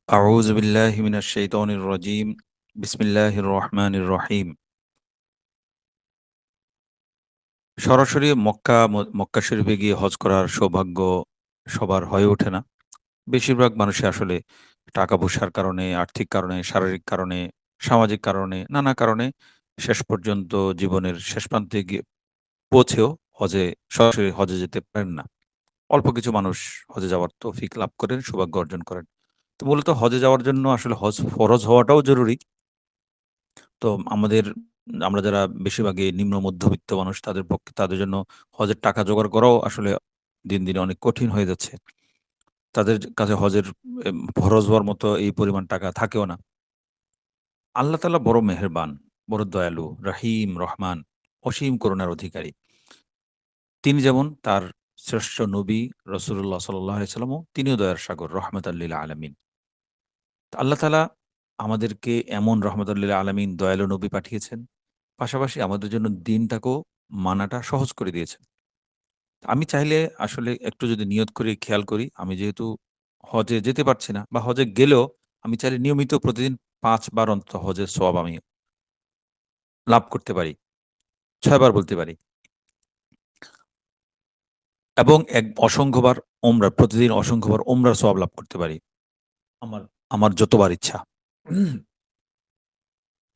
أعوذ بالله من الشيطان الرجيم بسم الله الرحمن الرحيم সরাসরি মক্কা শরীফে গিয়ে হজ করার সৌভাগ্য সবার হয়ে ওঠে না। বেশিরভাগ মানুষই আসলে টাকা পয়সার কারণে, আর্থিক কারণে, শারীরিক কারণে, সামাজিক কারণে, নানা কারণে শেষ পর্যন্ত জীবনের শেষ প্রান্তে গিয়ে পৌঁছেও সরাসরি হজে যেতে পারেন না। অল্প কিছু মানুষ হজে যাওয়ার তৌফিক লাভ করেন, সৌভাগ্য অর্জন করেন। তো মূলত হজে যাওয়ার জন্য আসলে হজ ফরজ হওয়াটাও জরুরি। তো আমরা যারা বেশিরভাগই নিম্ন মধ্যবিত্ত মানুষ তাদের জন্য হজের টাকা জোগাড় করাও আসলে দিন, দিন অনেক কঠিন হয়ে যাচ্ছে। তাদের কাছে হজের ফরজ হওয়ার মতো এই পরিমাণ টাকা থাকেও না। আল্লাহ তাআলা বড় মেহেরবান, বড় দয়ালু, রহিম, রহমান, অসীম করুণার অধিকারী। তিনি যেমন তার শ্রেষ্ঠ নবী রাসূলুল্লাহ সাল্লাল্লাহু আলাইহি ওয়াসাল্লামও তিনিও দয়ার সাগর, রাহমাতাল লিল আলামিন। আল্লাহ তাআলা আমাদেরকে এমন রাহমাতুল লিল আলামিন দয়ালু নবী পাঠিয়েছেন। পাশাপাশি আমাদের জন্য দিনটাকেও মানাটা সহজ করে দিয়েছেন। আমি চাইলে আসলে একটু যদি নিয়ত করে খেয়াল করি, আমি যেহেতু হজে যেতে পারছি না বা হজে গেলেও আমি চাইলে নিয়মিত প্রতিদিন ৫ বার অন্তত হজের সওয়াব আমি লাভ করতে পারি। ৬ বার বলতে পারি। এবং অসংখ্যবার প্রতিদিন অসংখ্যবার ওমরার সওয়াব লাভ করতে পারি। আমার আমার যতবার ইচ্ছা।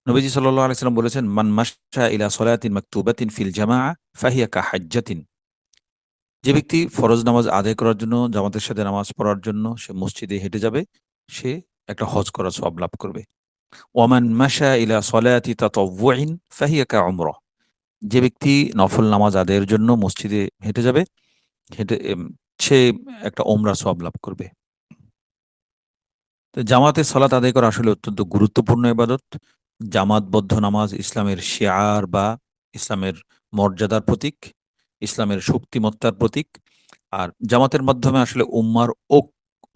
নবীজি সাল্লাল্লাহু আলাইহি সাল্লাম বলেছেন, "মান মাশা ইলা সলাতিন মাকতুবাতিন ফিল জামাআহ ফাহিয়া কাহাজ্জাতিন।" যে ব্যক্তি ফরজ নামাজ আদায় করার জন্য জামাতের সাথে নামাজ পড়ার জন্য সে মসজিদে হেঁটে যাবে, সে একটা হজ করার সওয়াব লাভ করবে। ওয়ামান মাশা ইলা সলাতি তাতাওয়ুইন ফাহিয়া কাউমরাহ। যে ব্যক্তি নফল নামাজ আদায়ের জন্য মসজিদে হেঁটে যাবে, হেঁটে সে একটা ওমরার সওয়াব লাভ করবে। তো জামাতে সলাত আদায় করা আসলে অত্যন্ত গুরুত্বপূর্ণ ইবাদত। জামাতবদ্ধ নামাজ ইসলামের শিআর বা ইসলামের মর্যাদার প্রতীক, ইসলামের শক্তিমত্তার প্রতীক। আর জামাতের মাধ্যমে আসলে উম্মার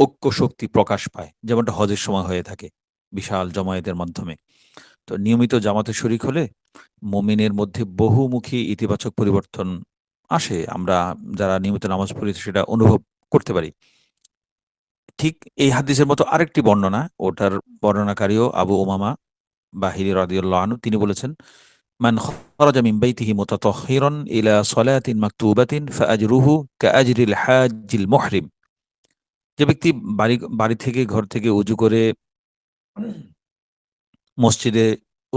ঐক্য শক্তি প্রকাশ পায়। যেমনটা হজের সময় হয়ে থাকে, বিশাল জমায়েতের মাধ্যমে। তো নিয়মিত জামাতে শরিক হলে মুমিনের মধ্যে বহুমুখী ইতিবাচক পরিবর্তন আসে। আমরা যারা নিয়মিত নামাজ পড়ি সেটা অনুভব করতে পারি। ঠিক এই হাদিসের মতো আরেকটি বর্ণনা, ওটার বর্ণনাকারীও আবু উমামা বাহিনী রাদিয়াল্লাহু আনহু, তিনি বলেছেন, মান খারাজা মিন বাইতিহি মুতাতাহহিরান ইলা সলাতিন মাকতুবাতিন ফাআজরুহু কাআজরিল হাজ্জিল মুহরিম। যে ব্যক্তি ঘর থেকে উজু করে মসজিদে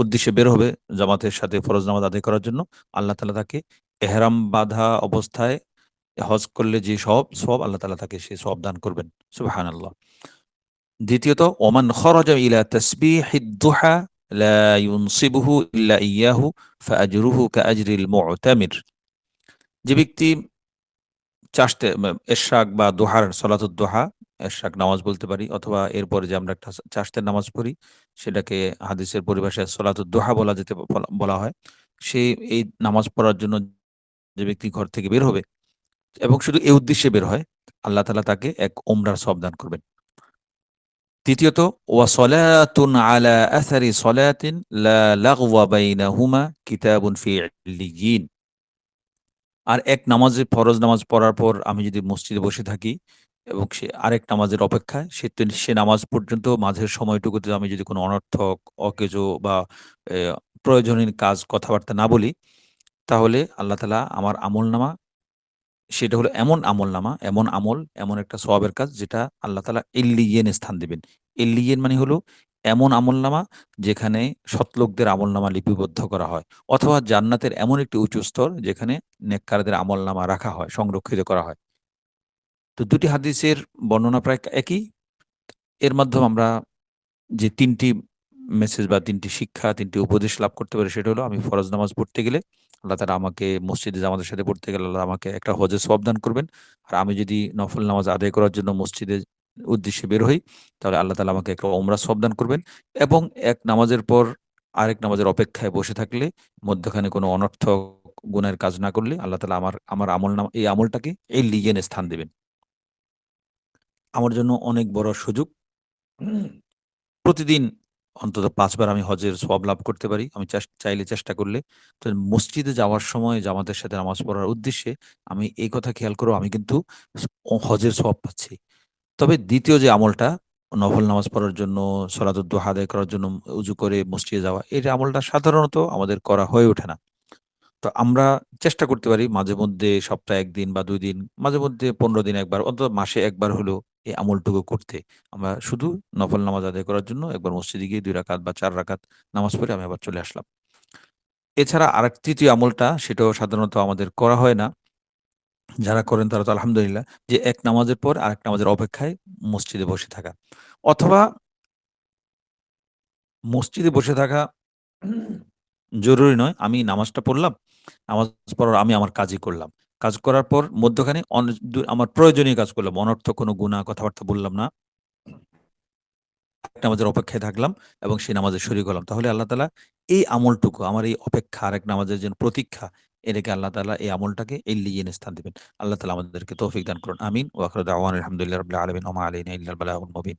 উদ্দেশ্যে বের হবে জামাতের সাথে ফরজ নামাজ আদায় করার জন্য, আল্লাহ তাআলা তাকে এহরাম বাঁধা অবস্থায় হজ করলে যে সওয়াব আল্লাহ তাআলা তাকে সেই সওয়াব দান করবেন। সুবহানাল্লাহ। দ্বিতীয়ত, ওমান খরাজা ইলা তাসবিহিদ দুহা লা ইউনসিবুহু ইল্লা ইয়াহু ফাআজরুহু কাআজরিল মু'তামির। যে ব্যক্তি এশরাক বা দোহার সলাতুদ দোহা, এশরাক নামাজ বলতে পারি, অথবা এরপরে যে আমরা একটা চাষতের নামাজ পড়ি সেটাকে হাদিসের পরিভাষায় সলাতুদ দোহা বলা হয়। সে এই নামাজ পড়ার জন্য যে ব্যক্তি ঘর থেকে বের হবে এবং শুধু এই উদ্দেশ্যে বের হয়, আল্লাহ তাআলা তাকে এক ওমরার সওয়াব দান করবেন। তৃতীয়ত, ওয়া সলাতুন আলা আসারি সলাতিন লা লাগওয়া বাইনাহুমা কিতাবুন ফি ইল্লিয়িন। আর এক ফরজ নামাজ পড়ার পর আমি যদি মসজিদে বসে থাকি এবং সে আরেক নামাজের অপেক্ষায়, সে নামাজ পর্যন্ত মাঝের সময়টুকুতে আমি যদি কোনো অনর্থক, অকেজো বা এ প্রয়োজনীয় কাজ কথাবার্তা না বলি, তাহলে আল্লাহ তাআলা আমার আমলনামা, সেটা হলো এমন আমলনামা, এমন আমল, এমন একটা সওয়াবের কাজ যেটা আল্লাহ তাআলা ইল্লিয়িন স্থান দিবেন। ইল্লিয়িন মানে হলো এমন আমলনামা যেখানে সৎলোকদের আমলনামা লিপিবদ্ধ করা হয়, অথবা জান্নাতের এমন একটি উঁচু স্তর যেখানে নেককারদের আমলনামা রাখা হয়, সংরক্ষিত করা হয়। তো দুটি হাদিসের বর্ণনা প্রায় একই। এর মাধ্যমে আমরা যে ৩ টি মেসেজ বা ৩ টি শিক্ষা, ৩ টি উপদেশ লাভ করতে পারি, সেটা হলো আমি ফরজ নামাজ পড়তে গেলে আল্লাহ তাআলা আমাকে মসজিদে জামাতের সাথে পড়তে গেলে আল্লাহ আমাকে একটা হজের সওয়াব দান করবেন। আর আমি যদি নফল নামাজ আদায় করার জন্য মসজিদের উদ্দেশ্যে বের হই, তাহলে আল্লাহ তাআলা আমাকে একটা ওমরার সওয়াব দান করবেন। এবং এক নামাজের পর আরেক নামাজের অপেক্ষায় বসে থাকলে, মধ্যখানে কোনো অনর্থক গুনাহের কাজ না করলে আল্লাহ তাআলা আমার এই আমলটাকে এলিয়্যান স্থান দিবেন। আমার জন্য অনেক বড় সুযোগ। প্রতিদিন অন্তত ৫ বার আমি হজের সওয়াব লাভ করতে পারি। আমি চাইলে চেষ্টা করলে। তো মসজিদে যাওয়ার সময় জামাতের সাথে নামাজ পড়ার উদ্দেশ্যে আমি এই কথা খেয়াল করব, আমি কিন্তু হজের সওয়াব পাচ্ছি। তবে ২য় যে আমলটা, নফল নামাজ পড়ার জন্য, সলাতুদ দুহা আদায় করার জন্য উজু করে মসজিদে যাওয়া। এই যে আমলটা সাধারণত আমাদের করা হয়ে ওঠে না। তো আমরা চেষ্টা করতে পারি মাঝেমধ্যে সপ্তাহে ১ দিন বা ২ দিন, মাঝেমধ্যে ১৫ দিনে ১ বার, অন্তত মাসে ১ বার হলেও এই আমলটুকু করতে। আমরা শুধু নফল নামাজ আদায় করার জন্য একবার মসজিদে গিয়ে ২ রাকাত বা ৪ রাকাত নামাজ পড়ে আমি আবার চলে আসলাম। এছাড়া তৃতীয় আমলটা, সেটাও সাধারণত আমাদের করা হয় না। যারা করেন তারা তো আলহামদুলিল্লাহ, যে এক নামাজের পর আরেক নামাজের অপেক্ষায় মসজিদে বসে থাকা। অথবা মসজিদে বসে থাকা জরুরি নয়। আমি নামাজটা পড়লাম। নামাজ পড়ার আমি আমার কাজই করলাম। কাজ করার পর মধ্যখানে আমার প্রয়োজনীয় কাজ করলাম। অনর্থক কোনো গুনাহ কথাবার্তা বললাম না। নামাজের অপেক্ষায় থাকলাম এবং সেই নামাজে শরিক হলাম। তাহলে আল্লাহ তাআলা এই আমলটুকু, আমার এই অপেক্ষা, আরেক নামাজের জন্য প্রতীক্ষা, এটাকে আল্লাহ তাআলা এই আমলটাকে এল্লিয়িন স্থান দিবেন। আল্লাহ তাআলা আমাদেরকে তৌফিক দান করুন। আমিন। ওয়া আখিরু দাওয়ানা আলহামদুলিল্লাহি রাব্বিল আলামিন ওয়া মা আলাইনা ইল্লাল বালাগুল মুবিন।